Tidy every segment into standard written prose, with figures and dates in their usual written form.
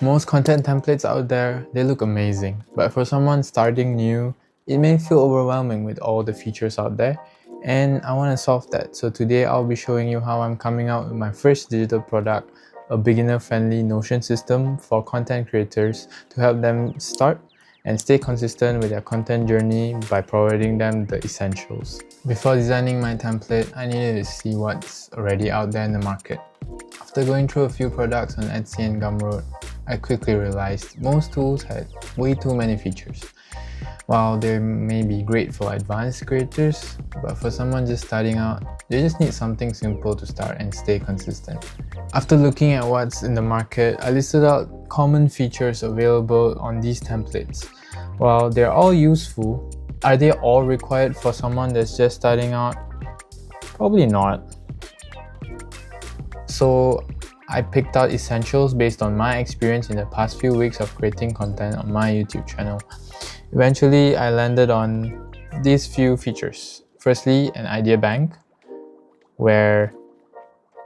Most content templates out there, they look amazing, but for someone starting new, it may feel overwhelming with all the features out there, and I want to solve that. So today I'll be showing you how I'm coming out with my first digital product, a beginner-friendly Notion system for content creators to help them start and stay consistent with their content journey by providing them the essentials. Before designing my template, I needed to see what's already out there in the market. After going through a few products on Etsy and Gumroad, I quickly realized most tools had way too many features. While they may be great for advanced creators, but for someone just starting out, they just need something simple to start and stay consistent. After looking at what's in the market, I listed out common features available on these templates. While they're all useful, are they all required for someone that's just starting out? Probably not. So I picked out essentials based on my experience in the past few weeks of creating content on my YouTube channel. Eventually, I landed on these few features. Firstly, an idea bank, where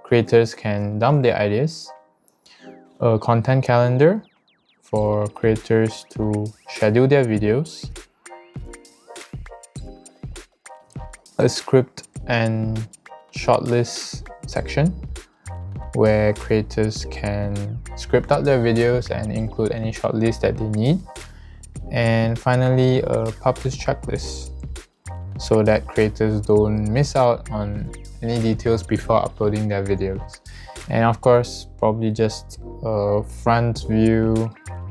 creators can dump their ideas. A content calendar, for creators to schedule their videos. A script and shortlist section, where creators can script out their videos and include any shortlist that they need. And finally, a publish checklist, so that creators don't miss out on any details before uploading their videos. And of course, probably just a front view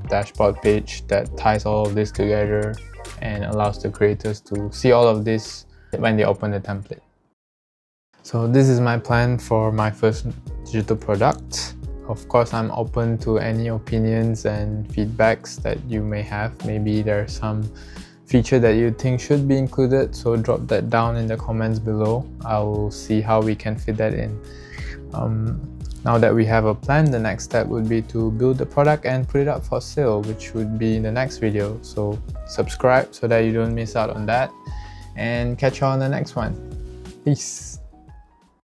dashboard page that ties all of this together and allows the creators to see all of this when they open the template. So this is my plan for my first digital product. Of course, I'm open to any opinions and feedbacks that you may have. Maybe there's some feature that you think should be included, so drop that down in the comments below. I will see how we can fit that in. Now that we have a plan, the next step would be to build the product and put it up for sale, which would be in the next video. So subscribe so that you don't miss out on that, and catch you on the next one. Peace.